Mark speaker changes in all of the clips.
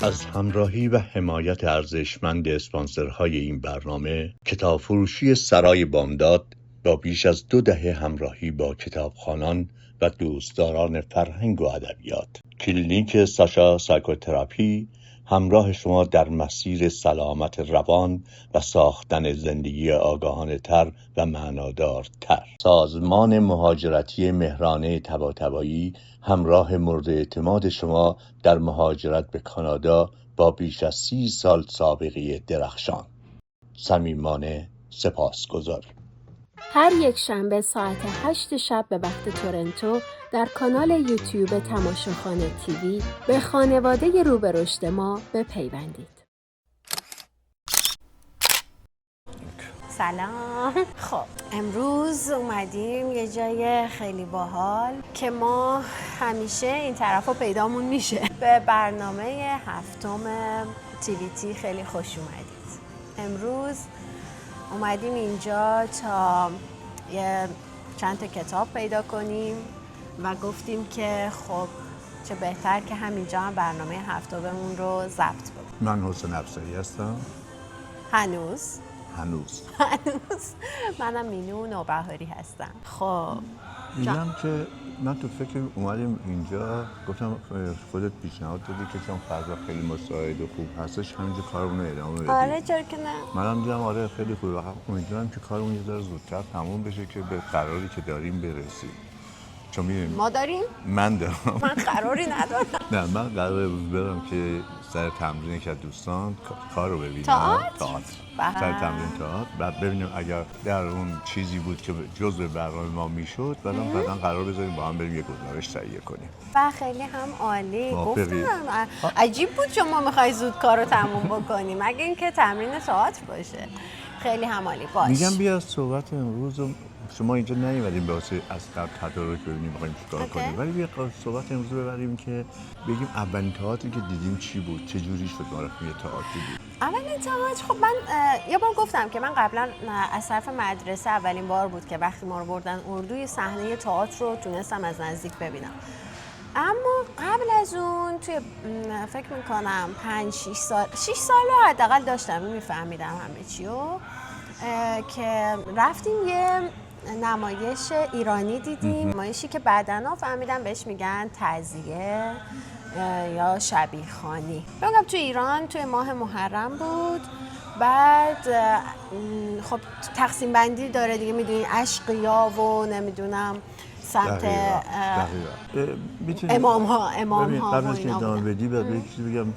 Speaker 1: از همراهی و حمایت ارزشمند اسپانسرهای این برنامه، کتابفروشی سرای بامداد با بیش از 2 دهه همراهی با کتابخوانان و دوستداران فرهنگ و ادبیات، کلینیک ساشا سایکوتراپی همراه شما در مسیر سلامت روان و ساختن زندگی آگاهانه تر و معنادارتر. سازمان مهاجرتی مهرانه طباطبایی همراه مورد اعتماد شما در مهاجرت به کانادا با بیش از 30 سال سابقه درخشان. صمیمانه سپاسگزاریم.
Speaker 2: هر یک شنبه ساعت 8 شب به وقت تورنتو در کانال یوتیوب تماشاخانه تیوی به خانواده رو به رشد ما بپیوندید.
Speaker 3: سلام. خب امروز اومدیم یه جای خیلی باحال که ما همیشه این طرف رو پیدامون میشه. به برنامه 7 TVT خیلی خوش اومدید. امروز اومدیم اینجا تا یه چند تا کتاب پیدا کنیم و گفتیم که خب چه بهتر که همینجا هم برنامه 7 رو ضبط بکنیم.
Speaker 4: من حسین افسری هستم.
Speaker 3: هنوز منم مینو نوبهاری هستم. خب
Speaker 4: میگم که من تو فکر اومدیم اینجا، گفتم خودت پیشنهاد دادی که چون فضا خیلی مساعد و خوب هستش همینجا کارمون رو ادامه بدیم.
Speaker 3: آره چرا که نه.
Speaker 4: منم دیدم آره خیلی خوبه و امیدوارم که کارمون یه ذره زودتر تموم بشه که به قراری که داریم برسیم. چون میدونیم
Speaker 3: ما داریم؟
Speaker 4: من دارم.
Speaker 3: من قراری ندارم.
Speaker 4: نه من قراره برم که سر تمرین که دوستان کار رو ببینم.
Speaker 3: تئاتر.
Speaker 4: سر تمرین تئاتر بعد ببینیم اگر در اون چیزی بود که جزء برنامه ما میشد بعدا قرار بذاریم با هم بریم یه گزارش تهیه کنیم.
Speaker 3: و خیلی هم عالی. گفتم عجیب بود شما میخوای زود کار رو تموم بکنیم مگه اینکه تمرین تئاتر باشه. خیلی هم عالی. باش
Speaker 4: میگم بیا صحبت امروز شما اینجا نیومدیم واسه از قبل تدارک ببینیم می‌خوایم چیکار کنیم، ولی بیا صحبت امروز ببریم که بگیم اولین تئاتری که دیدیم چی بود، چه جوری شد ما رفتیم یه تئاتری بود.
Speaker 3: اولین تئاتر خب من یه بار گفتم که من قبلا از طرف مدرسه اولین بار بود که وقتی ما رو بردن اردو یه صحنه تئاتر رو تونستم از نزدیک ببینم. اما قبل از اون توی فکر میکنم 6 سال رو حداقل داشتم میفهمیدم همه چیو که رفتیم یه نمایش ایرانی دیدیم. نمایشی که بعداً فهمیدم بهش میگن تعزیه یا شبیخوانی. بگم توی ایران توی ماه محرم بود. بعد خب تقسیم بندی داره دیگه، میدونی اشقیا و نمیدونم سمت امام ها
Speaker 4: قبل از که ادامه بدی باید بگم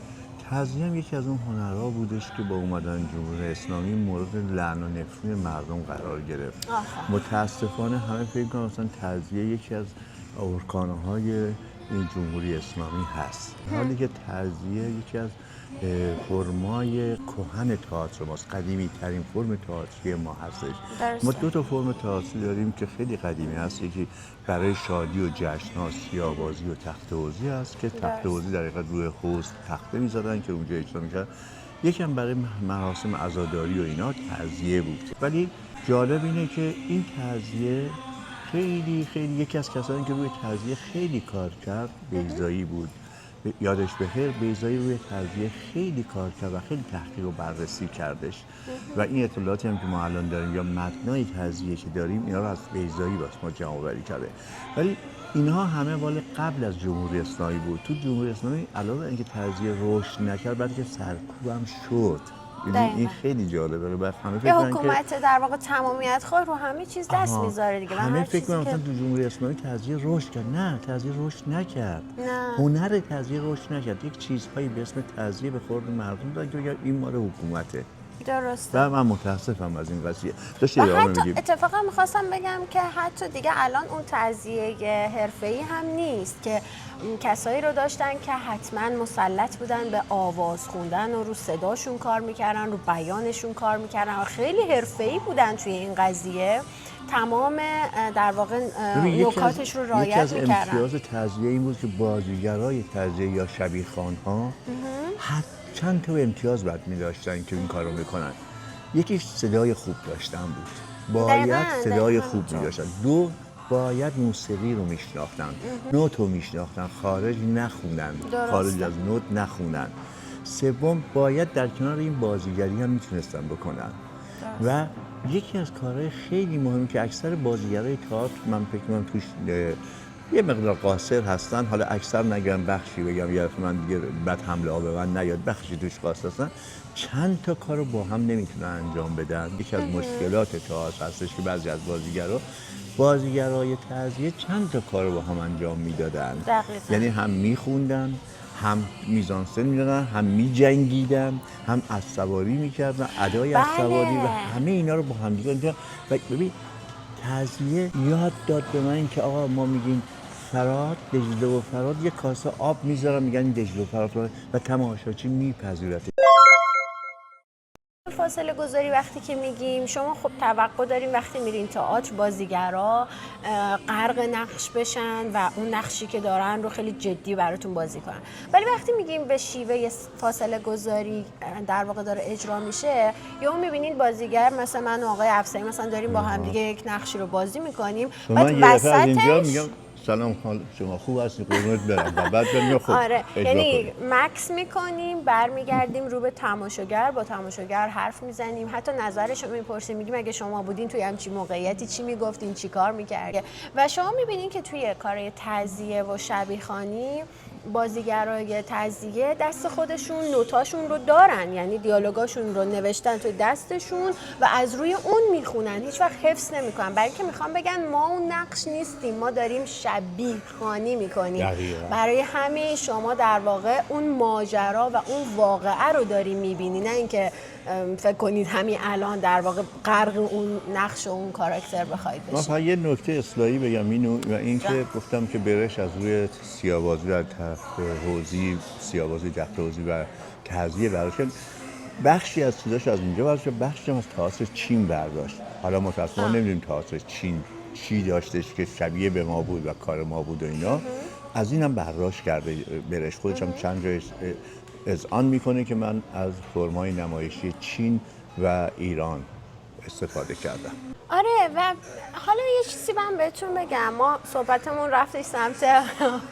Speaker 4: تعزیه هم یکی از اون هنرها بودش که با اومدن جمهوری اسلامی مورد لعن و نفرین مردم قرار گرفت. متاسفانه همه فکر کنن مثلا تعزیه یکی از ارکان‌های این جمهوری اسلامی هست، حالی که تعزیه یکی از فرمای کهن تئاتر ماست، قدیمی ترین فرم تئاتری ما هستش. ما 2 تا فرم تئاتری داریم که خیلی قدیمی هست، یکی برای شادی و جشن‌ها سیاه‌بازی و تخته‌بازی هست که تخته‌بازی در حقیقت روی حوض تخته می‌زدن که اونجا اجرا می‌کردن. یکم برای مراسم عزاداری و اینا تعزیه بود. ولی جالب اینه که این تعزیه خیلی یکی از کسانی که روی تعزیه خیلی کار کرد بیضایی بود. یادش بخیر، بیضایی روی تعزیه خیلی کار کرد و خیلی تحقیق و بررسی کردش و این اطلاعاتی هم که ما الان داریم یا متنای تعزیه که داریم اینا رو از بیضایی واسه ما جمع آوری کرده. ولی اینها همه والا قبل از جمهوری اسلامی بود. تو جمهوری اسلامی علاوه اینکه تعزیه رشد نکرد بعد که سرکوب هم شد. این خیلی جالبه. بعد همه فکر می‌کنن که
Speaker 3: حکومت در واقع تمامیت خواه رو همه چیز دست میذاره دیگه.
Speaker 4: همه فکر می‌کنن مثلا تو جمهوری اسلامی تعزیه رشد کرد. نه، تعزیه رشد نکرد. هنر تعزیه رشد نکرد. یک چیزهایی به اسم تعزیه به خورد مردم دادن که بگن این مال حکومته.
Speaker 3: درسته.
Speaker 4: و من متاسفم از این قضیه. حتی
Speaker 3: اتفاقا میخواستم بگم که حتی دیگه الان اون تعزیه حرفه‌ای هم نیست که کسایی رو داشتن که حتما مسلط بودن به آواز خوندن و رو صداشون کار میکردن، رو بیانشون کار میکردن و خیلی حرفه‌ای بودن توی این قضیه. تمام در واقع نکاتش رو رعایت میکردن.
Speaker 4: یکی از امتیاز تعزیه این بود که بازیگرای تعزیه یا شبیخوان‌ها چند تا امتیاز باید می‌داشتن که این کار رو میکنن. یکیش صدای خوب داشتن بود. باید صدای خوب می‌داشتن. 2 باید موسیقی رو میشناختن، نوت رو میشناختن، خارج نخوندن، خارج از نوت نخوندن. سوم باید در کنار این بازیگری هم میتونستن بکنن. و یکی از کارهای خیلی مهمی که اکثر بازیگرای تئاتر من فکر می‌کنم توش یه مقدار قاصر هستن، حالا اکثر نگم بخشی بگم یا من دیگه بد حمله ها به من نیاد، بخشی توش قاصر هستن، چند تا کارو با هم نمیتونن انجام بدن. یکی از مشکلات تئاتر هستش که بعضی از بازیگرای تعزیه چند تا کارو با هم انجام میدادن، یعنی هم میخوندن، هم میزانسن میدادن، هم میجنگیدن، هم اسواری میکردن، ادای اسواری و همه اینا رو با هم دیگه. و ببین تعزیه یاد داد به من که آقا ما میگیم فراد، دجله و فراد، یه کاسه آب میذارن میگن دجله و فراد و تماشاچی میپذیرد.
Speaker 3: فاصله گذاری وقتی که میگیم شما خب توقع داریم وقتی میرین تئاتر بازیگرا غرق نقش بشن و اون نقشی که دارن رو خیلی جدی براتون بازی کنن، ولی وقتی میگیم به شیوه فاصله گذاری در واقع داره اجرا میشه، یا میبینید بازیگر مثلا من و آقای افسری مثلا داریم با هم دیگه یک نقشی رو بازی میکنیم، بعد وسطش
Speaker 4: سلام شما خوب هستید قربونت برم و بعد میگم خب
Speaker 3: آره، یعنی مکس میکنیم، برمیگردیم رو به تماشاگر، با تماشاگر حرف میزنیم، حتی نظرش رو میپرسیم، میگیم اگه شما بودین توی همچین موقعیتی چی میگفتین، چی کار میکردین. و شما میبینین که توی کارهای تعزیه و شبیخوانی بازیگرای تعزیه دست خودشون نوتاشون رو دارن، یعنی دیالوگاشون رو نوشتن توی دستشون و از روی اون میخونن، هیچ وقت حفظ نمیکنن، برای اینکه میخوام بگن ما اون نقش نیستیم، ما داریم شبیه خوانی میکنیم. برای همین شما در واقع اون ماجرا و اون واقعه رو داریم میبینی، نه اینکه فکر کنید همین الان در واقع غرق اون نقش و اون کاراکتر بخواید بشید.
Speaker 4: من یه نکته اصلاحی بگم این که گفتم که برش از روی سیاه‌بازی و حوزی، سیاه‌بازی جفت حوزی و تعزیه برداشت، بخشی از چیزاش از اینجا برداشت، بخشی از تئاتر چین برداشت. حالا متأسفانه نمیدونیم تئاتر چین چی داشتش که شبیه به ما بود و کار ما بود و اینا، از اینم برداشت کرده برش. خودش هم چند جای اذعان میکنه که من از فرمای نمایشی چین و ایران استفاده کردم.
Speaker 3: آره، و حالا یه چیزی من بهتون بگم، ما صحبتمون رفتش سمت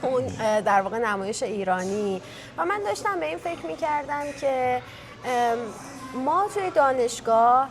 Speaker 3: اون در واقع نمایش ایرانی و من داشتم به این فکر میکردم که ما توی دانشگاه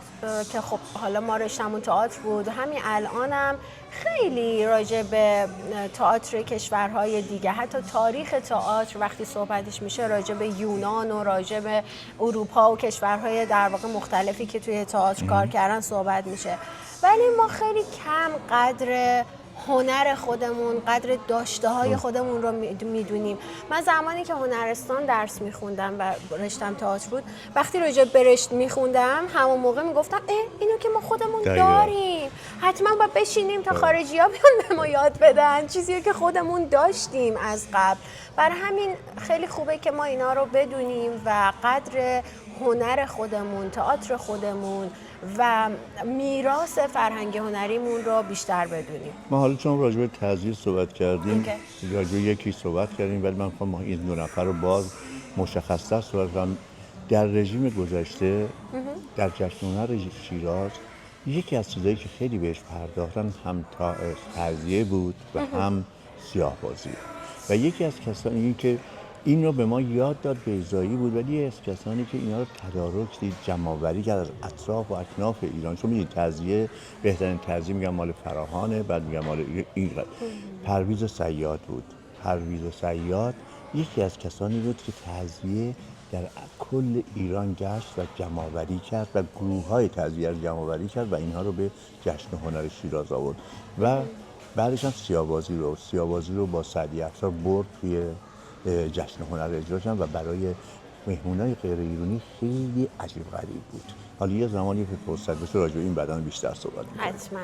Speaker 3: که خب حالا ما رشتمون تئاتر بود، همین الانم خیلی راجع به تئاتر کشورهای دیگه، حتی تاریخ تئاتر وقتی صحبتش میشه راجع به یونان و راجع به اروپا و کشورهای در واقع مختلفی که توی تئاتر کار کردن صحبت میشه، ولی ما خیلی کم قدر هنر خودمون، قدر داشته های خودمون رو میدونیم. من زمانی که هنرستان درس میخوندم و رشتم تئاتر بود، وقتی راجع به رشت میخوندم همون موقع میگفتم اینو که ما خودمون داریم، حتما باید بشینیم تا خارجی ها بیان به ما یاد بدن چیزی که خودمون داشتیم از قبل. برای همین خیلی خوبه که ما اینا رو بدونیم و قدر هنر خودمون، تئاتر خودمون و میراث فرهنگ هنریمون رو بیشتر بدونیم.
Speaker 4: ما حالا چون راجع به تعزیه صحبت کردیم، راجع به یکی صحبت کردیم، ولی من می‌خوام این دو نفر رو باز مشخص‌تر صحبت کنم. در رژیم گذشته در جشن هنر شیراز یکی از چیزایی که خیلی بهش پرداختن هم تعزیه بود و هم سیاه‌بازی. و یکی از کسانی که این رو به ما یاد داد بیضایی بود، ولی یکی از کسانی که اینا رو تدارک دید، جمع‌آوری کرد از اطراف و اکناف ایران. چون می‌دونید تعزیه، بهترین تعزیه میگم مال فراهانه، بعد میگم مال ایران. پرویز صیاد بود. پرویز صیاد یکی از کسانی بود که تعزیه در کل ایران گشت و جمع‌آوری کرد و گروه‌های تعزیه رو جمع‌آوری کرد و اینها رو به جشن هنر شیراز آورد. و بعدش هم سیاه‌بازی رو با سعدی افشار برد توی جشن هنر اجرا کردن و برای مهمونای غیر ایرانی خیلی عجیب غریب بود. حالا یه زمانی که فرصت بشه راجع به این بعداً بیشتر صحبت می‌کنم.
Speaker 3: حتما.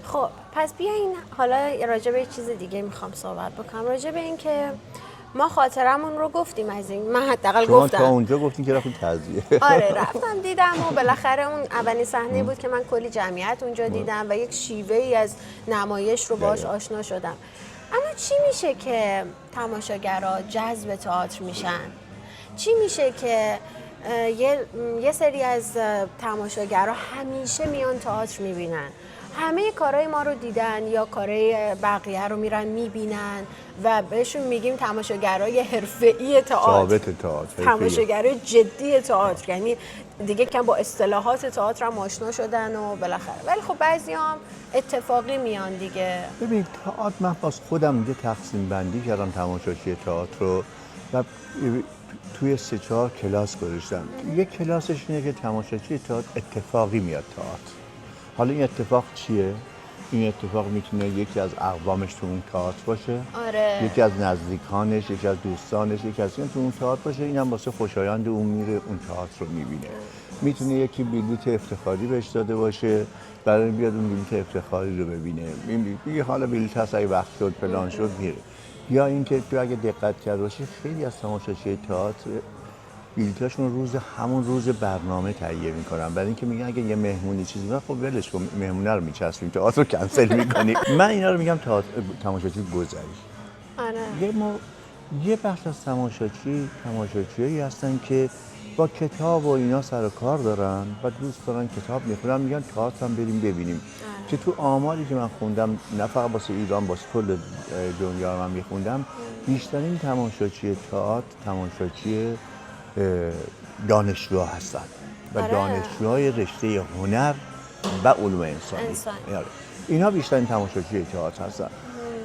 Speaker 3: خب پس بیاین حالا راجع به چیز دیگه میخوام صحبت بکنم، راجع به این که ما خاطرمون رو گفتیم از این، من حداقل گفتم.
Speaker 4: شما تا اونجا گفتین که رفتین تعزیه.
Speaker 3: آره رفتم دیدم و بالاخره اون اولین صحنه بود که من کلی جمعیت اونجا دیدم و یک شیوه‌ای از نمایش رو باهاش آشنا شدم. اما چی میشه که تماشاگرها جذب تئاتر میشن؟ چی میشه که یه سری از تماشاگرها همیشه میان تئاتر میبینن، همه کارهای ما رو دیدن یا کارهای بقیه رو میرن میبینن و بهشون میگیم تماشاگرای حرفه‌ای تئاتر، تماشاگرای جدی تئاتر، یعنی دیگه کم با اصطلاحات تئاتر هم آشنا شدن و بالاخره. ولی خب بعضیام اتفاقی میان دیگه.
Speaker 4: ببین تئاتر، من باز خودم یه تقسیم بندی کردم تماشاچی تئاتر رو و توی 3-4 کلاس گذاشتم. یک کلاسش اینه که تماشاچی تئاتر اتفاقی میاد تئاتر. حالا این اتفاق چیه؟ این اتفاق میتونه یکی از اقوامش تو اون تئاتر باشه،
Speaker 3: آره.
Speaker 4: یکی از نزدیکانش، یکی از دوستانش، یکی از این تو اون تئاتر باشه. اینم واسه خوشایند اون میره اون تئاتر رو میبینه. میتونه یکی بلیط افتخاری بهش داده باشه برای بیاد اون بلیط افتخاری رو ببینه. میگه حالا بلیط هست اگه وقت شد فلان شد میره. یا اینکه تو اگه دقت کرده باشی خیلی از تماشاچی تئاتر بلیطاشون همون روز برنامه تهیه میکنن، برای اینکه میگن اگه یه مهمونی چیزی بود خب ولش کن، مهمونه رو میچسبیم تئاتر رو کنسل میکنیم. من اینا رو میگم تماشاچی گذری.
Speaker 3: آره.
Speaker 4: یه بخش از تماشاچیایی هستن که با کتاب و اینا سر و کار دارن و دوست دارن کتاب میخونن، میگن تئاتر هم بریم ببینیم. که تو آماری که من خوندم، نه فقط واسه ایران، واسه کل دنیا من میخوندم، بیشترین تماشاچی تئاتر تماشاچی دانشجوها هستن و دانشجوهای رشته هنر و علوم انسانی. اینا بیشترین تماشاچی تئاتر هستن.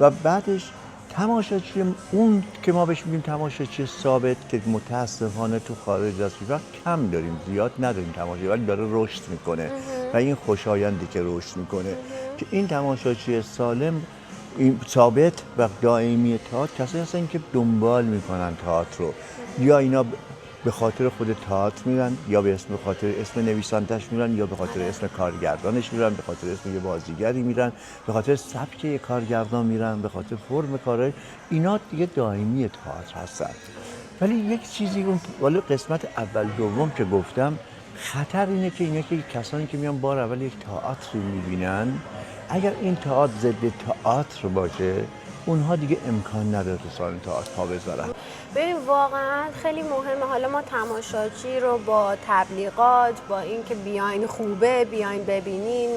Speaker 4: و بعدش تماشاچی اون که ما بهش میگیم تماشاچی ثابت که متاسفانه تو خارج از کشور کم داریم، زیاد نداریم تماشاچی، ولی داره رشد میکنه و این خوشایندی که رشد میکنه که این تماشاچی سالم، این ثابت و دائمی تئاتر کسایی هستن که دنبال میکنن تئاتر رو، یا اینا به خاطر خود تئاتر میرن، یا به خاطر اسم نویسندش میرن، یا به خاطر اسم کارگردانش میرن، به خاطر اسم یه بازیگری میرن، به خاطر سبک یه کارگردان میرن، به خاطر فرم کارهای اینا دیگه دائمی تئاتر هستن. ولی یک چیزی ولی قسمت اول دوم که گفتم، خطر اینه که اینا که کسانی که میان بار اول یک تئاتر میبینن، اگر این تئاتر ضد تئاتر باشه اونها دیگه امکان نداره تو سالن تئاتر پا بذارن.
Speaker 3: ببین واقعا خیلی مهمه. حالا ما تماشاچی رو با تبلیغات، با اینکه بیاین خوبه، بیاین ببینین،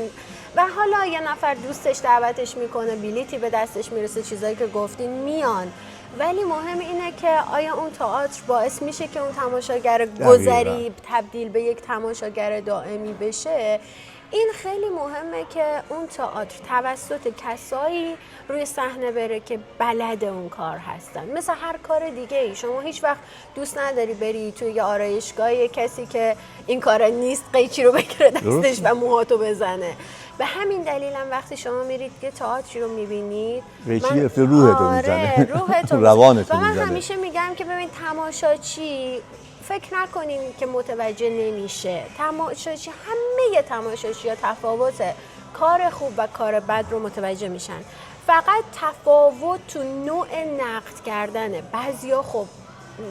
Speaker 3: و حالا یه نفر دوستش دعوتش میکنه، بلیتی به دستش میرسه، چیزایی که گفتین میان، ولی مهم اینه که آیا اون تئاتر باعث میشه که اون تماشاگر گذری تبدیل به یک تماشاگر دائمی بشه. این خیلی مهمه که اون تئاتر توسط کسایی روی صحنه بره که بلد اون کار هستن. مثل هر کار دیگه ای، شما هیچ وقت دوست نداری بری توی یه آرایشگاه کسی که این کار نیست قیچی رو بگیره دستش و موهاتو بزنه. به همین دلیل هم وقتی شما میرید که تئاتری رو میبینید،
Speaker 4: قیچی روحتو میزنه،
Speaker 3: روحتو
Speaker 4: روانتو
Speaker 3: میزنه.
Speaker 4: و من
Speaker 3: همیشه میگم که ببین تماشاچی فکر نکنین که متوجه نمیشه. تماشاچی، همه تماشاچی‌ها تفاوت کار خوب و کار بد رو متوجه میشن. فقط تفاوت تو نوع نقد کردنه. بعضیا خب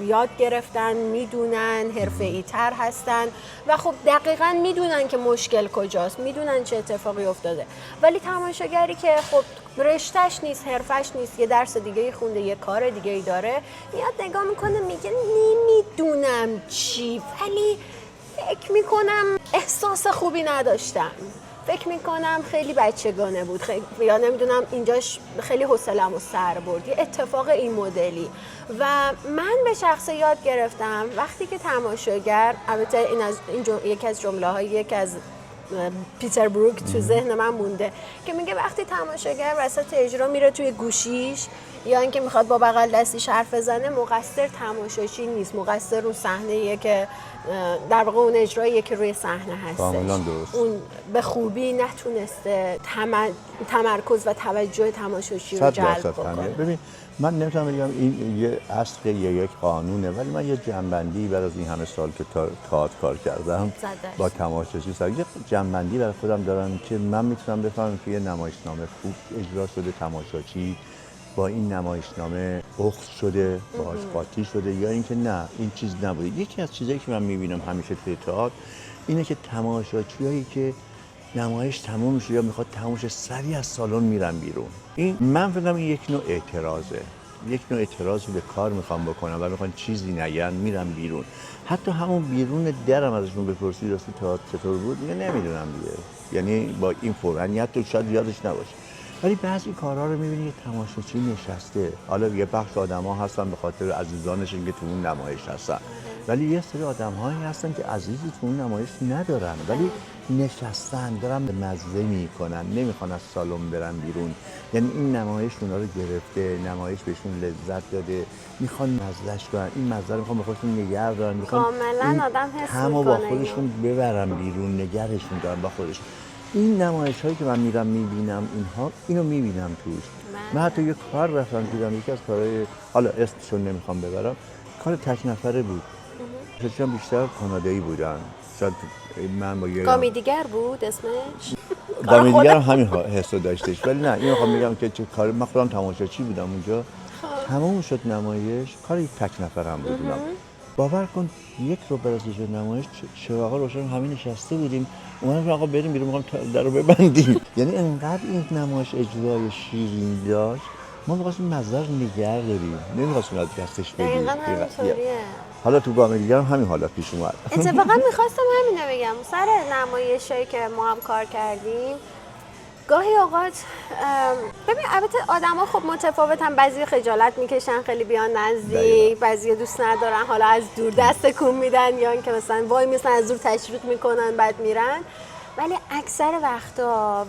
Speaker 3: یاد گرفتن، میدونن، حرفه‌ای تر هستن و خب دقیقاً میدونن که مشکل کجاست، میدونن چه اتفاقی افتاده. ولی تماشاگری که خب رشتهش نیست، حرفش نیست، یه درس دیگه خونده، یه کار دیگه داره، میاد نگاه میکنه میگه نمیدونم چی، ولی فکر میکنم احساس خوبی نداشتم، فکر میکنم خیلی بچگانه بود، یا نمیدونم اینجاش خیلی حوصله‌مو سر برد، یه اتفاق این مدلی. و من به شخص یاد گرفتم وقتی که تماشاگر، البته یکی از جمله‌های یکی از پیتر بروک تو ذهن من مونده که میگه وقتی تماشاگر وسط اجرا میره توی گوشیش یا اینکه میخواد با بغل دستیش حرف بزنه، مقصر تماشاچی نیست، مقصر اون صحنه‌ایه که در واقع اون اجراییه که روی صحنه هستش.
Speaker 4: کاملا درست.
Speaker 3: اون به خوبی نتونسته تمرکز و توجه تماشاچی رو جلب بکنه.
Speaker 4: ببین من نمیتونم بگم این یه اصل یک قانونه، ولی من یه جنبندی بعد از این همه سال که تئاتر کار کردم با تماشاچی یه جنبندی برای خودم دارم که من میتونم بفهمم که یه نمایشنامه خوب اجرا شده، تماشاچی با این نمایشنامه اخذ شده، باهاش قاطی شده، یا اینکه نه این چیز نبوده. یکی از چیزایی که من میبینم همیشه توی تئاتر اینه که تماشاچیایی که نمایش تموم میشه یا میخواد تموم شه سریع از سالن میرن بیرون. این من فکر کنم این یک نوع اعتراضه. یک نوع اعتراضی به کار میخوام بکنم و میخوان چیزی نگن میرم بیرون. حتی همون بیرون درم ازشون بپرسید راستی تئاتر چطور بود میگه نمیدونم دیگه، یعنی با این فرهنگ تو شاید یادش نباشه. ولی بعضی کارها رو میبینی تماشاچی نشسته، حالا یه بخش آدم‌ها هستن به خاطر عزیزانشون که تو اون نمایش هستن، ولی یه سری آدم‌هایی هستن که عزیزی تو اون نمایش ندارن ولی نشستن دارن به مزه میکنن، نمیخوان از سالن برن بیرون. یعنی این نمایش اونا رو گرفته، نمایش بهشون لذت داده، میخوان مزهش کنن، این مزه رو میخوان به خودشون نگه دارن، میخوان
Speaker 3: کاملا آدم حس
Speaker 4: همو با خودشون ببرن بیرون، نگرشون دارن با خودشون. این نمایش هایی که من میرم میبینم اینو میبینم توش. من حتی یه کار رفتم دیدم، یکی از کارهای حالا اسمشون نمیخوام ببرم، کار تک نفره بود. شاید بیشتر کانادایی بودن، شاید من با یه
Speaker 3: کامیدیگر بود اسمش.
Speaker 4: کامیدیگر همین حسو داشتش، ولی نه این میخوام بگم که چه کار، من خودم تماشاچی بودم اونجا. تمام شد نمایش، کار یک تک نفرم بود. باور کن یک رو بعد از نمایش چراغا روشن همین نشسته بودیم، اومدیم آقا بریم بیرون، می‌خوام در رو ببندیم. یعنی انقدر این نمایش اجرای شیرین داشت، ما می‌خواستیم مزه رو نگه داریم، نمی‌خواستیم از دستش بدیم. حالا تو کامیدیگر هم همین حالت پیش اومد.
Speaker 3: اتفاقا می‌خواستم همینو بگم، سر نمایشایی که ما هم کار کردیم گاهی اوقات ببین البته آدما خب متفاوتن، بعضی خجالت میکشن خیلی بیان نزدیک، بعضی دوست ندارن حالا از دور دست تکون میدن یا اینکه مثلا وای میسن از دور تشویق میکنن بعد میرن. ولی اکثر وقتا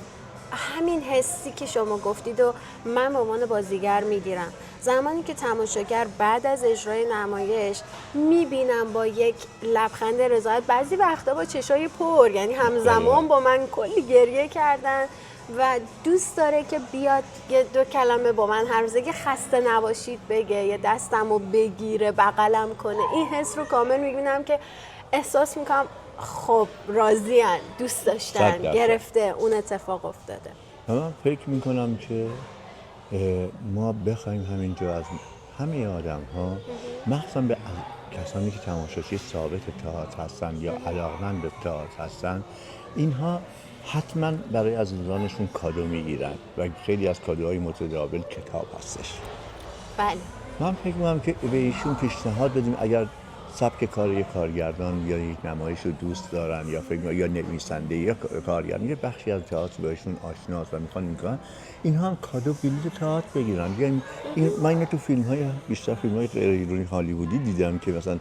Speaker 3: همین حسی که شما گفتید و من به عنوان بازیگر میگیرم. زمانی که تماشاگر بعد از اجرای نمایش میبینم با یک لبخند رضایت، بعضی وقتا با چشای پر، یعنی همزمان با من کلی گریه کردن و دوست داره که بیاد یه دو کلمه با من حرف بزنه، خسته نباشید بگه، یه دستمو بگیره بغلم کنه. این حس رو کامل میبینم که احساس میکنم خب راضی‌ان، دوست داشتن، گرفته، اون اتفاق افتاده.
Speaker 4: من فکر میکنم که ما بخوایم همینجا از همه آدم ها، مخصوصا به کسانی که تماشاچی ثابت تئاتر هستن یا علاقمند به تئاتر هستن، اینها حتما برای عزیزانشون کادو میگیرن و خیلی از کادوهای متداول کتاب هستش.
Speaker 3: بله.
Speaker 4: من فکر میکنم که به ایشون پیشنهاد بدیم اگر سبک کار یک کارگردان یا یک نمایش رو دوست دارن یا فکر یا نویسنده یا کارگردان یه بخشی از تئاتر بهشون آشناست و میخوان میکنن، اینها هم کادو بلیط تئاتر بگیرن. یعنی من اینو تو فیلم‌های بیشتر فیلم‌های غیر ایرانی هالیوودی دیدم که مثلا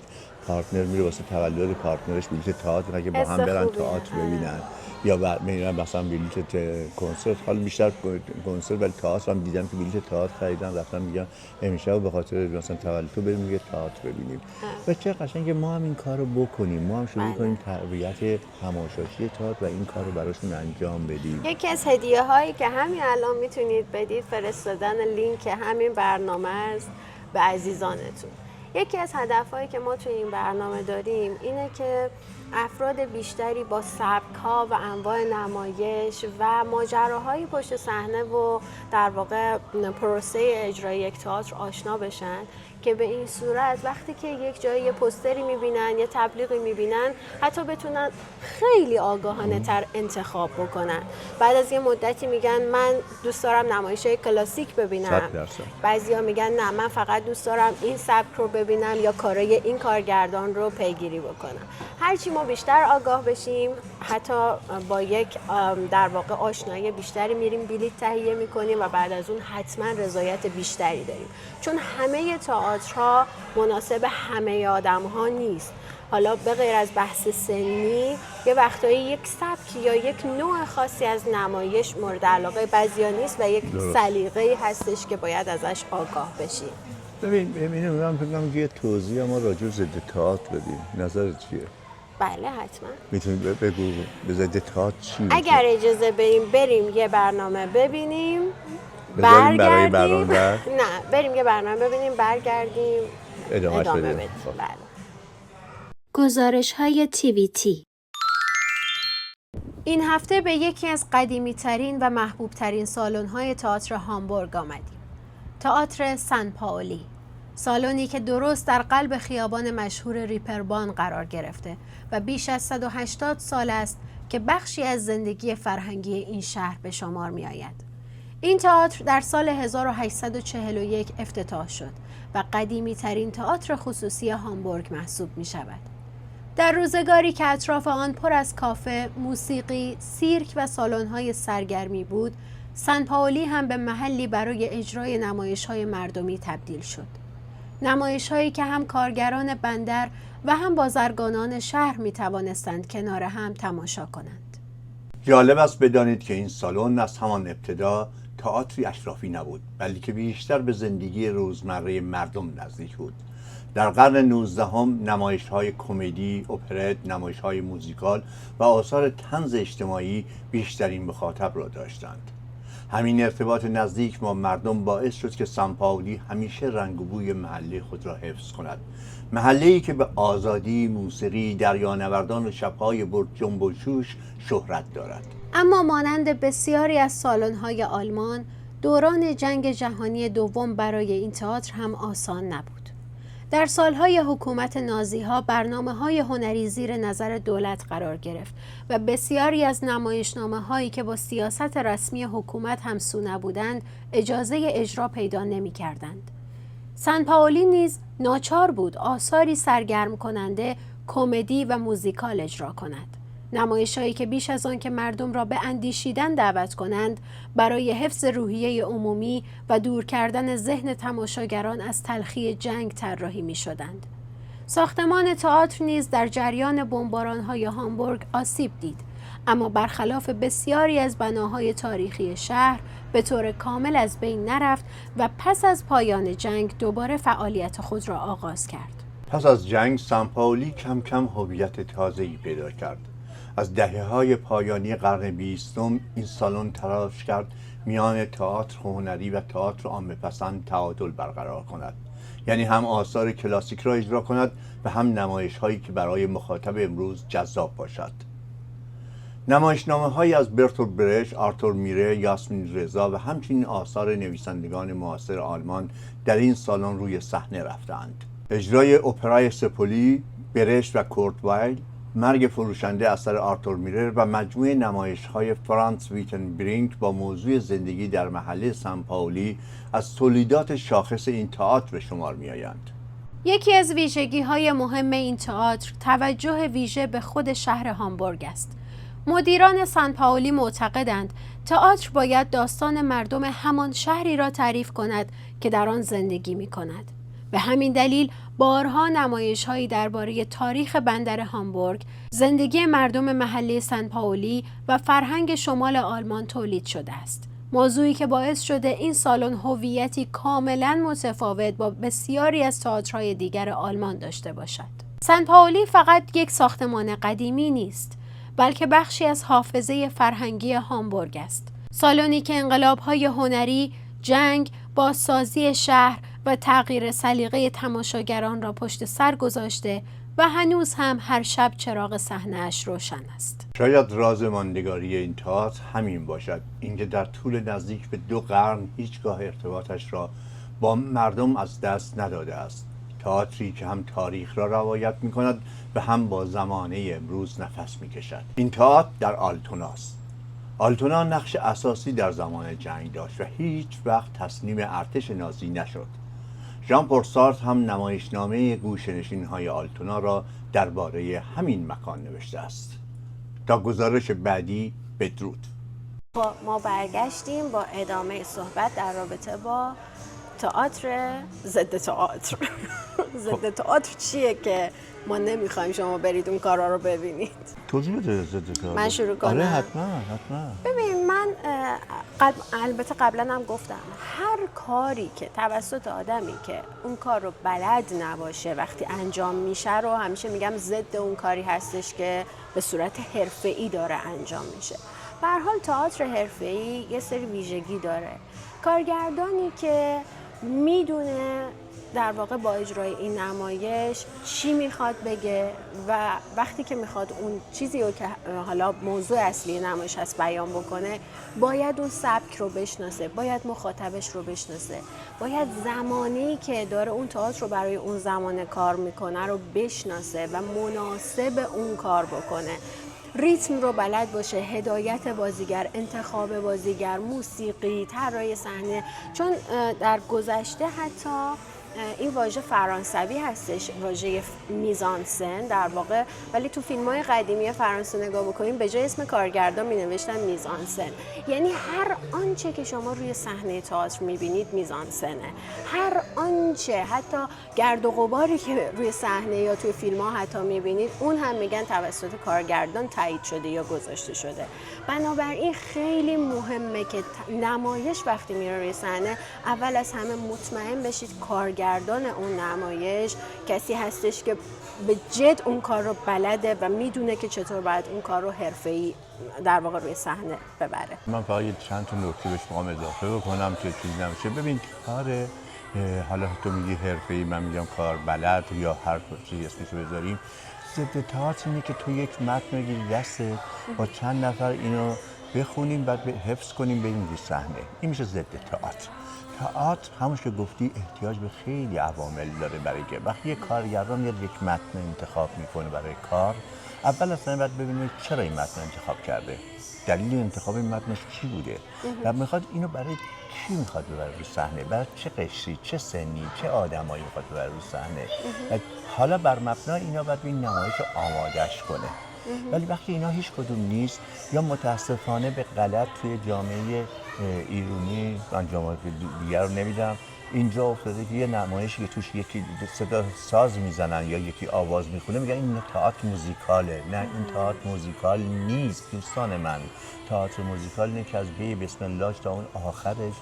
Speaker 4: پارتنر میره واسه تولد پارتنرش بلیط تئاتر میگه با هم برن تئاتر ببینن، یا بعد میرن مثلا بلیط کنسرت، حالا بیشتر کنسرت ولی تئاتر هم دیدم که بلیط تئاتر خریدن رفتن میگن امشب به خاطر مثلا تولد تو بریم یه تئاتر ببینیم. و چه قشنگه ما هم این کارو بکنیم، ما هم شروع کنیم تربیت تماشاچی تئاتر و این کارو براشون انجام بدیم.
Speaker 3: یکی از هدیه‌هایی که همین الان میتونید بدید فرستادن لینک همین برنامه است به عزیزانتون. یکی از هدفهایی که ما توی این برنامه داریم اینه که افراد بیشتری با سبک‌ها و انواع نمایش و ماجراهای پشت صحنه و در واقع پروسه اجرای یک تئاتر آشنا بشن که به این صورت وقتی که یک جایی یه پوستری می‌بینن، یه تبلیغی می‌بینن، حتی بتونن خیلی آگاهانه تر انتخاب بکنن. بعد از یه مدتی میگن من دوست دارم نمایش‌های کلاسیک ببینم، بعضیا میگن نه من فقط دوست دارم این سبک رو ببینم یا کارای این کارگردان رو پیگیری بکنم. هرچی ما بیشتر آگاه بشیم، حتی با یک در واقع آشنایی بیشتری میریم بلیط تهیه میکنیم و بعد از اون حتما رضایت بیشتری داریم، چون همه تئاترها مناسب همه آدم‌ها نیست. حالا به غیر از بحث سنی، یه وقتایی یک سبک یا یک نوع خاصی از نمایش مورد علاقه بعضیا نیست و یک سلیقه‌ای هستش که باید ازش آگاه بشیم.
Speaker 4: ببین من فکر کنم یه توضیح ما راجع به ضد تئاتر بدیم. نظرت چیه؟
Speaker 3: بله حتما.
Speaker 4: میتونی بگو به ضد تئاتر چی؟
Speaker 3: اگر اجازه بریم یه برنامه ببینیم،
Speaker 4: برای برنامه
Speaker 3: نه بریم یه برنامه ببینیم برگردیم ادامه بدیم. بله.
Speaker 2: گزارش‌های TVT.
Speaker 3: این هفته به یکی از قدیمی‌ترین و محبوب‌ترین سالن‌های تئاتر هامبورگ آمدیم. تئاتر سن پائولی. سالنی که درست در قلب خیابان مشهور ریپربان قرار گرفته و بیش از 180 سال است که بخشی از زندگی فرهنگی این شهر به شمار می آید.
Speaker 2: این تئاتر در سال 1841 افتتاح شد و قدیمی ترین تئاتر خصوصی هامبورگ محسوب می شود. در روزگاری که اطراف آن پر از کافه، موسیقی، سیرک و سالن‌های سرگرمی بود، سن پائولی هم به محلی برای اجرای نمایش‌های مردمی تبدیل شد. نمایش‌هایی که هم کارگران بندر و هم بازرگانان شهر می‌توانستند کنار هم تماشا کنند.
Speaker 4: جالب است بدانید که این سالن از همان ابتدا تئاتری اشرافی نبود، بلکه بیشتر به زندگی روزمره مردم نزدیک بود. در قرن 19 نمایش‌های کمدی، اپرت، نمایش‌های موزیکال و آثار طنز اجتماعی بیشترین مخاطب را داشتند. همین ارتباط نزدیک با مردم باعث شد که سن پائولی همیشه رنگ و بوی محله خود را حفظ کند. محله‌ای که به آزادی، موسیقی، دریانوردان و شب‌های جنب و جوش شهرت دارد.
Speaker 2: اما مانند بسیاری از سالن‌های آلمان، دوران جنگ جهانی دوم برای این تئاتر هم آسان نبود. در سالهای حکومت نازی‌ها برنامه‌های هنری زیر نظر دولت قرار گرفت و بسیاری از نمایشنامه‌هایی که با سیاست رسمی حکومت همسو نبودند، اجازه اجرا پیدا نمی‌کردند. سن پائولی نیز ناچار بود آثاری سرگرم کننده، کمدی و موزیکال اجرا کند. نمایش‌هایی که بیش از آن که مردم را به اندیشیدن دعوت کنند، برای حفظ روحیه عمومی و دور کردن ذهن تماشاگران از تلخی جنگ طراحی می‌شدند. ساختمان تئاتر نیز در جریان بمباران‌های هامبورگ آسیب دید، اما برخلاف بسیاری از بناهای تاریخی شهر به طور کامل از بین نرفت و پس از پایان جنگ دوباره فعالیت خود را آغاز کرد.
Speaker 4: پس از جنگ سن پائولی کم کم هویت تازه‌ای پیدا کرد. از دهه‌های پایانی قرن 20 این سالن تلاش کرد میان تئاتر هنری و تئاتر عامه‌پسند تعادل برقرار کند. یعنی هم آثار کلاسیک را اجرا کند و هم نمایش‌هایی که برای مخاطب امروز جذاب باشد. نمایشنامه‌هایی از برتولت برشت، آرتور میره، یاسمین رضا و همچنین آثار نویسندگان معاصر آلمان در این سالن روی صحنه رفتند. اجرای اپرای سپولی، برشت و کورت وایل، مرگ فروشنده اثر آرتور میرر و مجموعه نمایش‌های فرانس ویتنبرینگ با موضوع زندگی در محله سن پائولی از تولیدات شاخص این تئاتر به شمار می‌آیند.
Speaker 2: یکی از ویژگی‌های مهم این تئاتر توجه ویژه به خود شهر هامبورگ است. مدیران سن پائولی معتقدند تئاتر باید داستان مردم همان شهری را تعریف کند که در آن زندگی می‌کند. به همین دلیل بارها نمایش‌هایی درباره تاریخ بندر هامبورگ، زندگی مردم محله سن پائولی و فرهنگ شمال آلمان تولید شده است. موضوعی که باعث شده این سالن هویتی کاملاً متفاوت با بسیاری از تئاترهای دیگر آلمان داشته باشد. سن پائولی فقط یک ساختمان قدیمی نیست، بلکه بخشی از حافظه فرهنگی هامبورگ است. سالنی که انقلاب‌های هنری، جنگ، بازسازی شهر و تغییر سلیقه تماشاگران را پشت سر گذاشته و هنوز هم هر شب چراغ صحنه‌اش روشن است.
Speaker 4: شاید راز ماندگاری این تئاتر همین باشد، اینکه در طول نزدیک به 2 قرن هیچگاه ارتباطش را با مردم از دست نداده است. تئاتری که هم تاریخ را روایت می‌کند و هم با زمانه امروز نفس می‌کشد. این تئاتر در آلتوناست. آلتونا نقش اساسی در زمان جنگ داشت و هیچ وقت تسلیم ارتش نازی نشد. ژان پل سارتر هم نمایشنامه گوشه‌نشین‌های آلتونا را درباره همین مکان نوشته است. تا گزارش بعدی، بدرود.
Speaker 3: ما برگشتیم با ادامه صحبت در رابطه با تئاتر ضد تئاتر. ضد تئاتر چیه که ما نمیخوایم شما برید اون کارا رو ببینید؟
Speaker 4: توضیح بده ضد تئاتر.
Speaker 3: من شروع کنم؟
Speaker 4: آره حتما.
Speaker 3: ببین من البته قبلا هم گفتم هر کاری که توسط آدمی که اون کار رو بلد نباشه وقتی انجام میشه رو همیشه میگم ضد اون کاری هستش که به صورت حرفه‌ای داره انجام میشه. به هر حال تئاتر حرفه‌ای یه سری ویژگی داره. کارگردانی که میدونه در واقع با اجرای این نمایش چی میخواد بگه و وقتی که میخواد اون چیزی رو که حالا موضوع اصلی نمایش هست بیان بکنه، باید اون سبک رو بشناسه، باید مخاطبش رو بشناسه، باید زمانی که داره اون تئاتر رو برای اون زمان کار میکنه رو بشناسه و مناسب اون کار بکنه.
Speaker 2: ریتم رو بلد باشه، هدایت بازیگر، انتخاب بازیگر، موسیقی، طراحی صحنه. چون در گذشته حتی این واژه فرانسوی هستش، واژه میزانسن در واقع، ولی تو فیلم‌های قدیمی فرانسه نگاه بکنیم به جای اسم کارگردان می‌نوشتن میزانسن. یعنی هر آنچه که شما روی صحنه تئاتر می‌بینید میزانسنه. هر آنچه، حتی گرد و غباری که روی صحنه یا توی فیلم‌ها حتی می‌بینید، اون هم میگن توسط کارگردان تایید شده یا گذاشته شده. بنابراین خیلی مهمه که نمایش وقتی میره روی صحنه، اول از همه مطمئن بشید کارگردان اون نمایش کسی هستش که به جد اون کار رو بلده و میدونه که چطور باید اون کار رو حرفه‌ای در واقع روی صحنه ببره.
Speaker 4: من فقط چند تا نکته بهش می‌خوام اضافه بکنم که چیزی نمیشه. ببین کار، حالا تو میگی حرفه‌ای، من میگم کار بلد یا هر چیزی اسمشو بذاریم، ضد تئاتر اینه که تو یک متن بگیری دستت با چند نفر اینو بخونیم بعد حفظ کنیم بریم روی صحنه. این میشه ضد تئاتر. تئاتر همونش که گفتی احتیاج به خیلی عوامل داره. برای که وقتی یک کارگردان میاد یک متن انتخاب میکنه برای کار، اول اصلا باید ببینید چرا این متن انتخاب کرده، دلیل انتخاب این متنش چی بوده و میخواد اینو برای کی میخواد ببره روی صحنه، برای چه قشری، چه سنی، چه آدمایی میخواد ببره روی صحنه. حالا بر مبنای اینا باید این نمایش رو آمادهش کنه. ولی وقتی اینا هیچ کدوم نیست یا متاسفانه به غلط توی جامعه ایرانی، من جامعه دیگر رو نمیدم، اینجا افتاده که یه نمایشی که توش یکی صدا ساز میزنن یا یکی آواز میخونه میگن این تئاتر موزیکاله. نه، این تئاتر موزیکال نیست دوستان من. تئاتر موزیکال اینه که از بی بسم الله تا اون آخرش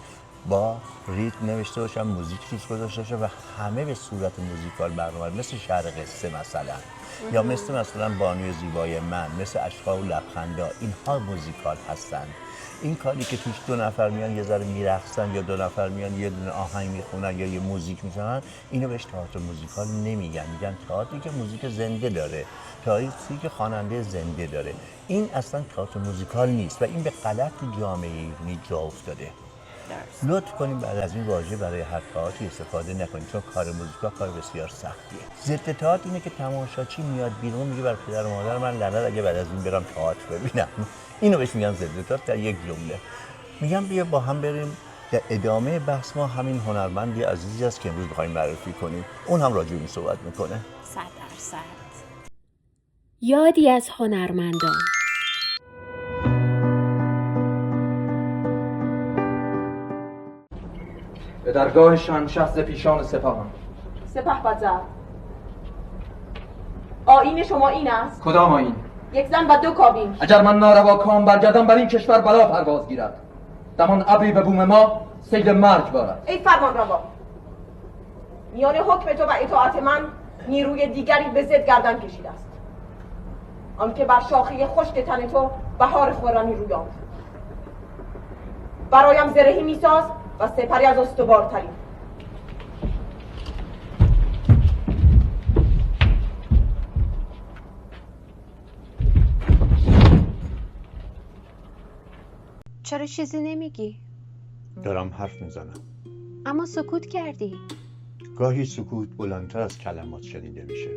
Speaker 4: با ریتم نوشته باشن، موزیک توش گذاشته باشه و همه به صورت موزیکال برنامه، مثل شهر قصه مثلا یا مثلا بانوی زیبای من، مثل اشقا و لبخندا، اینها موزیکال هستن. این کاری که توش دو نفر میان یه ذره میرقصن یا دو نفر میان یه دونه آهنگ میخونن یا یه موزیک میزنن، اینو بهش تئاتر موزیکال نمیگن. میگن تئاتری که موزیک زنده داره، تئاتری که خواننده زنده داره. این اصلا تئاتر موزیکال نیست و این به غلط جامعه ایرانی جا افتاده. لطف کنیم بعد از این واژه برای هر تئاتری استفاده نکنیم، چون کار موزیکال کار بسیار سختیه. ضد تئاتر اینه که تماشاچی میاد بیرون میگه بر پدر و مادر من لعنت اگه بعد از این برم تئاتر ببینم. اینو بهش میگن ضد تئاتر. در یک جمله میگم بیا با هم بریم در ادامه بحث. ما همین هنرمندی عزیزی است که امروز بخوایم معرفی کنیم، اون هم راجع به این صحبت میکنه.
Speaker 2: 100%. یادی از هنرمندان.
Speaker 5: به درگاهشان شخص پیشان سپاهان.
Speaker 6: سپهبد. آیین شما این است؟
Speaker 5: کدام آیین؟
Speaker 6: یک زن و دو کابین.
Speaker 5: اگر من ناروا کام برگردم بر این کشور بلا پرواز گیرد. دمان ابری به بوم ما سیل مرگ بارد.
Speaker 6: ای فرمانروا، میان حکم تو و اطاعت من نیروی دیگری به ضد گردن کشیده است، آنکه بر شاخه خشک تن تو بهار خورانی رویاند. برایم زرهی میساز و سپری از استوارتری.
Speaker 2: چرا چیزی نمیگی؟
Speaker 1: دارم حرف میزنم.
Speaker 2: اما سکوت کردی.
Speaker 1: گاهی سکوت بلندتر از کلمات شنیده میشه.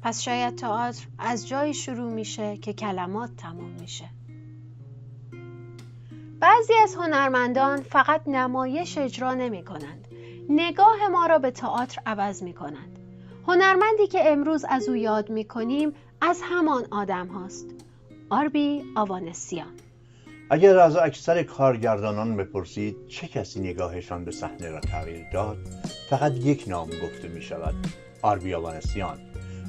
Speaker 2: پس شاید تئاتر از جایی شروع میشه که کلمات تمام میشه. بعضی از هنرمندان فقط نمایش اجرا نمی کنند. نگاه ما را به تئاتر عوض می کنند. هنرمندی که امروز از او یاد می کنیم از همان آدم هاست. آربی آوانسیان.
Speaker 1: اگر از اکثر کارگردانان بپرسید چه کسی نگاهشان به صحنه را تغییر داد، فقط یک نام گفته می شود: آربی آوانسیان.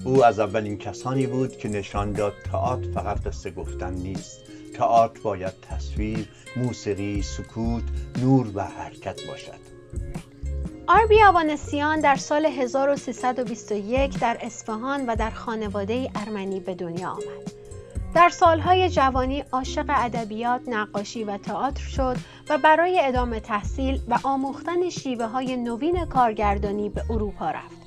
Speaker 1: او از اولین کسانی بود که نشان داد تئاتر فقط قصه گفتن نیست. تئاتر باید تصویر، موسیقی، سکوت، نور و حرکت باشد.
Speaker 2: آربی آوانسیان در سال 1321 در اصفهان و در خانواده ارمنی به دنیا آمد. در سالهای جوانی عاشق ادبیات، نقاشی و تئاتر شد و برای ادامه تحصیل و آموختن شیوه‌های نوین کارگردانی به اروپا رفت.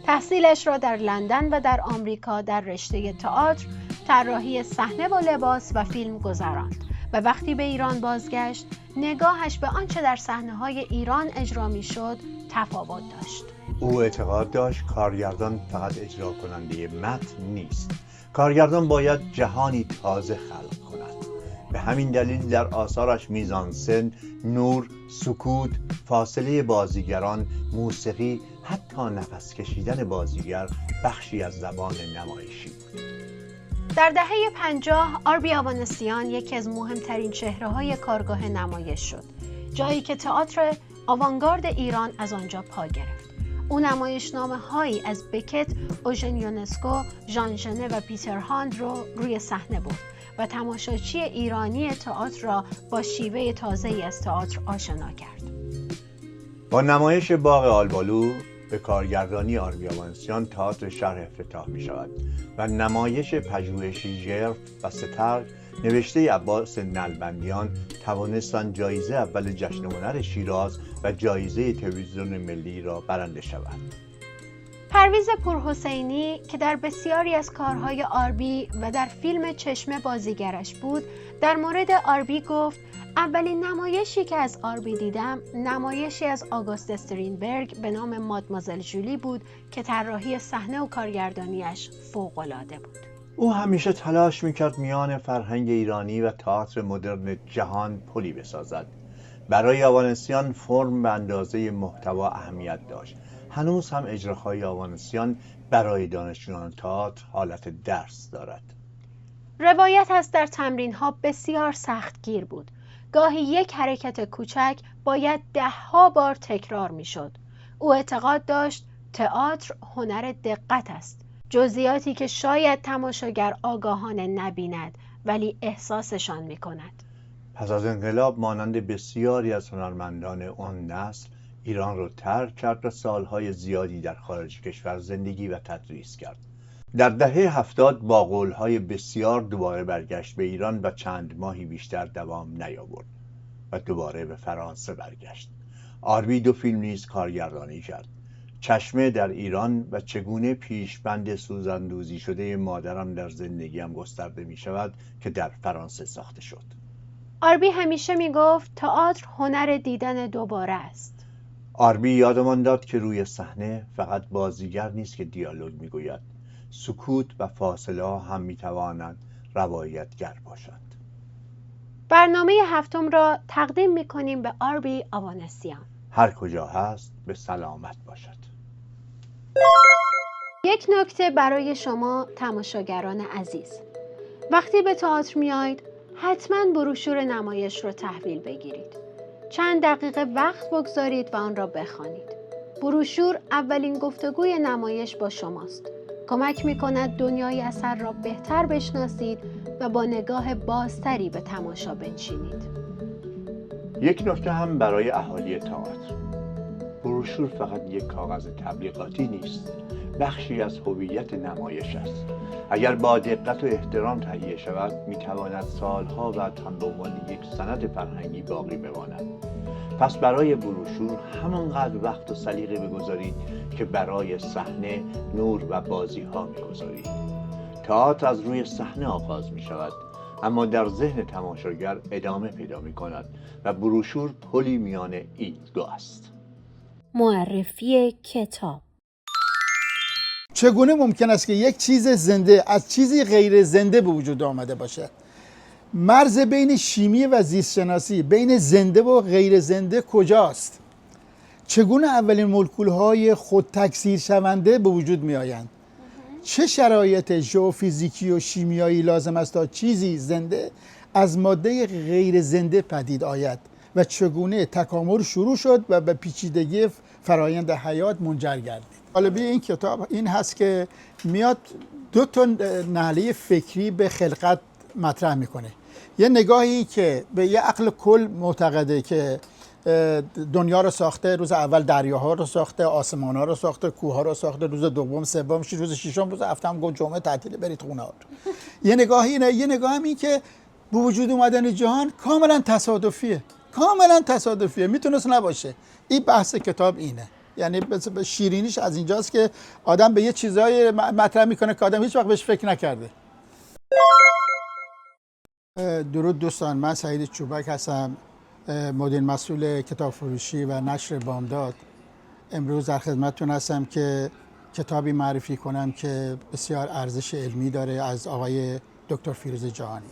Speaker 2: تحصیلش را در لندن و در آمریکا در رشته تئاتر، طراحی صحنه و لباس و فیلم گذراند و وقتی به ایران بازگشت، نگاهش به آنچه در صحنه‌های ایران اجرا می‌شد تفاوت داشت.
Speaker 1: او اعتقاد داشت کارگردان فقط اجرا کننده متن نیست. کارگردان باید جهانی تازه خلق کند. به همین دلیل در آثارش میزانسن، نور، سکوت، فاصله بازیگران، موسیقی، حتی نفس کشیدن بازیگر بخشی از زبان نمایشی بود.
Speaker 2: در دهه 50 آربی آوانسیان یکی از مهمترین چهره‌های کارگاه نمایش شد، جایی که تئاتر آوانگارد ایران از آنجا پا گرفت. او نمایشنامه‌هایی از بکت، اوژن یونسکو، ژان ژنه و پیتر هاند رو روی صحنه برد و تماشاچی ایرانی تئاتر را با شیوه تازه‌ای از تئاتر آشنا کرد.
Speaker 1: با نمایش باغ آلبالو به کارگردانی آربی آوانسیان تئاتر شهر افتتاح می شود و نمایش پژوهشی ژرف و سترگ نوشته عباس نلبندیان توانستند جایزه اول جشن هنر شیراز و جایزه تلویزیون ملی را برنده شوند.
Speaker 2: پرویز پورحسینی که در بسیاری از کارهای آربی و در فیلم چشمه بازیگرش بود، در مورد آربی گفت: اولین نمایشی که از آربی دیدم نمایشی از آگوست استرینبرگ به نام مادمازل ژولی بود که طراحی صحنه و کارگردانیش فوق‌العاده بود.
Speaker 1: او همیشه تلاش میکرد میان فرهنگ ایرانی و تئاتر مدرن جهان پلی بسازد. برای آوانسیان فرم به اندازه محتوا اهمیت داشت. هنوز هم اجراهای آوانسیان برای دانشجویان تئاتر حالت درس دارد.
Speaker 2: روایت است در تمرین‌ها بسیار سختگیر بود. گاهی یک حرکت کوچک باید 10 بار تکرار می‌شد. او اعتقاد داشت تئاتر هنر دقت است. جزئیاتی که شاید تماشاگر آگاهانه نبیند ولی احساسشان می‌کند.
Speaker 1: پس از انقلاب مانند بسیاری از هنرمندان آن نسل ایران را ترک کرد و سالهای زیادی در خارج کشور زندگی و تدریس کرد. در دهه 70 با قولهای بسیار دوباره برگشت به ایران و چند ماهی بیشتر دوام نیاورد و دوباره به فرانسه برگشت. آربی 2 فیلم نیز کارگردانی کرد: چشمه در ایران و چگونه پیشبند سوزاندوزی شده مادرم در زندگیم گسترده می شود که در فرانسه ساخته شد.
Speaker 2: آربی همیشه می گفت تئاتر هنر دیدن دوباره است.
Speaker 1: آربی یادمان داد که روی صحنه فقط بازیگر نیست که دیالوگ می گوید. سکوت و فاصله ها هم می توانند روایتگر باشند.
Speaker 2: برنامه 7 را تقدیم می کنیم به آربی آوانسیان.
Speaker 1: هر کجا هست به سلامت باشد.
Speaker 2: یک نکته برای شما تماشاگران عزیز: وقتی به تئاتر میایید حتما بروشور نمایش رو تحویل بگیرید. چند دقیقه وقت بگذارید و آن را بخوانید. بروشور اولین گفتگوی نمایش با شماست. کمک می‌کند دنیای اثر را بهتر بشناسید و با نگاه بازتری به تماشا بنشینید.
Speaker 1: یک نکته هم برای اهالی تئاتر: بروشور فقط یک کاغذ تبلیغاتی نیست، بخشی از هویت نمایش است. اگر با دقت و احترام تهیه شود میتواند سالها بعد هم به عنوان یک سند فرهنگی باقی بماند. پس برای بروشور همانقدر وقت و سلیقه بگذارید که برای صحنه، نور و بازی ها میگذارید. تئاتر از روی صحنه آغاز می شود اما در ذهن تماشاگر ادامه پیدا می کند و بروشور پلی میان این دو است.
Speaker 2: معرفی کتاب:
Speaker 7: چگونه ممکن است که یک چیز زنده از چیزی غیر زنده به وجود آمده باشد؟ مرز بین شیمی و زیست شناسی، بین زنده و غیر زنده کجاست؟ چگونه اولین مولکول‌های خود تکثیر شونده به وجود می آیند؟ چه شرایط ژئوفیزیکی و شیمیایی لازم است تا چیزی زنده از ماده غیر زنده پدید آید و چگونه تکامل شروع شد و به پیچیدگی فرایند حیات منجر گردید؟ جالبی این کتاب این هست که میاد 2 نحله فکری به خلقت مطرح میکنه. یه نگاهی که به یه عقل کل معتقده که دنیا رو ساخته، روز اول دریاها رو ساخته، آسمان‌ها رو ساخته، کوه‌ها رو ساخته، روز دوم، سوم، روز ششم، روز هفتم گفت جمعه تعطیل برید خونه ها. یه نگاهی اینه. یه نگاه هم این که به وجود اومدن جهان کاملا تصادفیه. کاملا تصادفیه، میتونست نباشه. این بحث کتاب اینه. یعنی به شیرینیش از اینجاست که آدم به یه چیزایی مطرح میکنه که آدم هیچ وقت بهش فکر نکرده. درود دوستان، من سعید چوبک هستم، مدیر مسئول کتاب فروشی و نشر بامداد. امروز در خدمتتون هستم که کتابی معرفی کنم که بسیار ارزش علمی داره از آقای دکتر فیروز جهانی.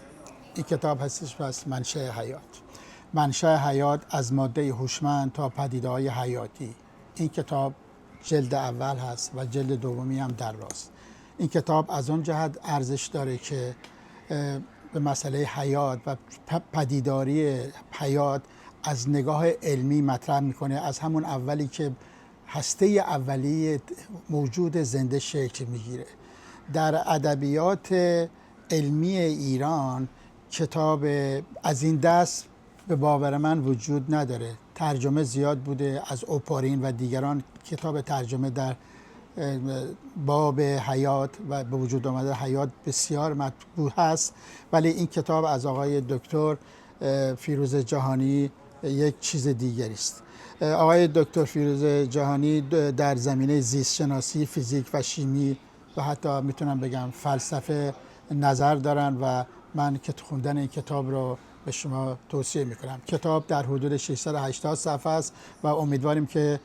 Speaker 7: این کتاب هستش پس منشأ حیات. منشأ حیات از ماده هوشمند تا پدیده‌های حیاتی. این کتاب جلد اول هست و جلد دومی هم در راست. این کتاب از اون جهت ارزش داره که به مسئله حیات و پدیداری حیات از نگاه علمی مطرح میکنه، از همون اولی که هسته اولیه موجود زنده شکل میگیره. در ادبیات علمی ایران کتاب از این دست به باور من وجود نداره. ترجمه زیاد بوده از اوپارین و دیگران، کتاب ترجمه در باب حیات و به وجود آمده حیات بسیار مطبوع هست، ولی این کتاب از آقای دکتر فیروز جهانی یک چیز دیگری است. آقای دکتر فیروز جهانی در زمینه زیست شناسی، فیزیک و شیمی و حتی میتونم بگم فلسفه نظر دارن و من که خوندن این کتاب رو به شما توصیه میکنم. کتاب در حدود 680 صفحه است و امیدواریم که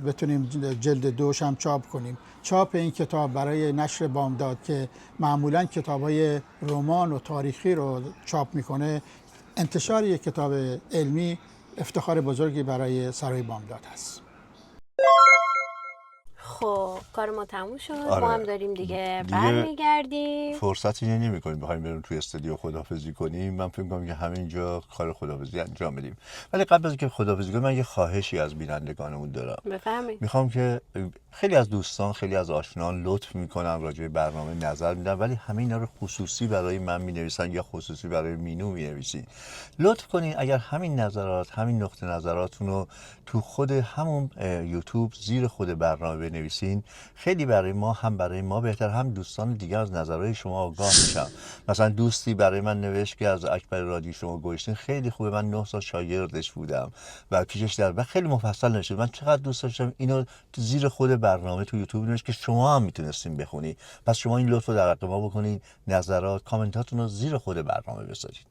Speaker 7: بتونیم جلد دوش هم چاپ کنیم. چاپ این کتاب برای نشر بامداد که معمولاً کتاب‌های رمان و تاریخی رو چاپ میکنه، انتشار یک کتاب علمی افتخار بزرگی برای سرای بامداد هست.
Speaker 3: خب کار ما تموم شد.
Speaker 4: آره.
Speaker 3: ما هم داریم دیگه برمیگردیم.
Speaker 4: فرصتی نمی‌کنیم بخوایم بریم توی استودیو خداحافظی کنیم. من فکر می‌کنم که همینجا کار خداحافظی انجام بدیم. ولی قبل از اینکه خداحافظی کنیم، من یه خواهشی از بینندگانمون دارم.
Speaker 3: بفرمایید.
Speaker 4: میخوام که خیلی از دوستان، خیلی از آشنایان لطف میکنن راجع به برنامه نظر میدن، ولی همه اینا رو خصوصی برای من مینویسن یا خصوصی برای مینو مینویسین. لطف کنین اگر همین نظرات، همین نقطه نظراتون رو تو خود همون یوتیوب زیر خود برنامه بنویسین، خیلی برای ما، هم برای ما بهتر، هم دوستان دیگه از نظرهای شما آگاه میشن. مثلا دوستی برای من نوشت که از اکبر رادی شما گوشتین خیلی خوبه، من 9 سال شاگردش بودم و پیشش در خیلی مفصل نوشته. من چقدر دوست داشتم اینو تو زیر خود برنامه تو یوتیوب نوشت که شما هم میتونستین بخونی. پس شما این لطفو در حق ما بکنین، نظرات، کامنتاتون رو زیر خود برنامه بذارید.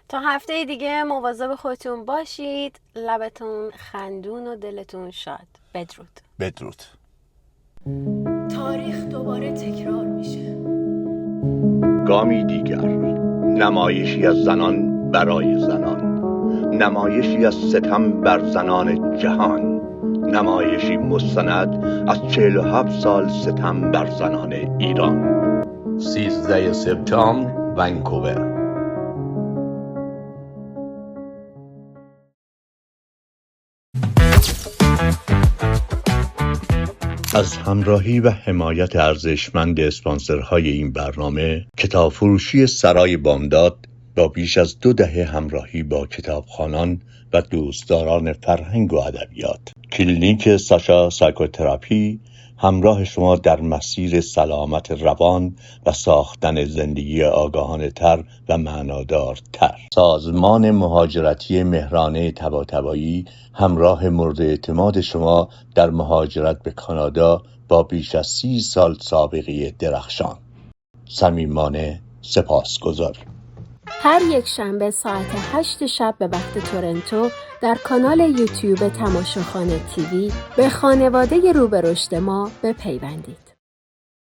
Speaker 3: تا هفته دیگه مواظب خودتون باشید. لبتون خندون و دلتون شاد. بدرود.
Speaker 4: بدرود.
Speaker 2: تاریخ دوباره تکرار میشه.
Speaker 1: گامی دیگر، نمایشی از زنان برای زنان، نمایشی از ستم بر زنان جهان، نمایشی مستند از 47 سال ستم بر زنان ایران. 13 سپتامبر، ونکوور. از همراهی و حمایت ارزشمند اسپانسرهای این برنامه، کتاب فروشی سرای بامداد با بیش از 2 دهه همراهی با کتابخوانان و دوستداران فرهنگ و ادبیات، کلینیک ساشا سایکوتراپی همراه شما در مسیر سلامت روان و ساختن زندگی آگاهانه تر و معنادارتر. سازمان مهاجرتی مهرانه طباطبایی همراه مورد اعتماد شما در مهاجرت به کانادا با بیش از 30 سال سابقه درخشان. صمیمانه سپاسگزاریم.
Speaker 2: هر یک شنبه ساعت 8 شب به وقت تورنتو در کانال یوتیوب تماشاخانه تیوی به خانواده رو به رشد ما بپیوندید.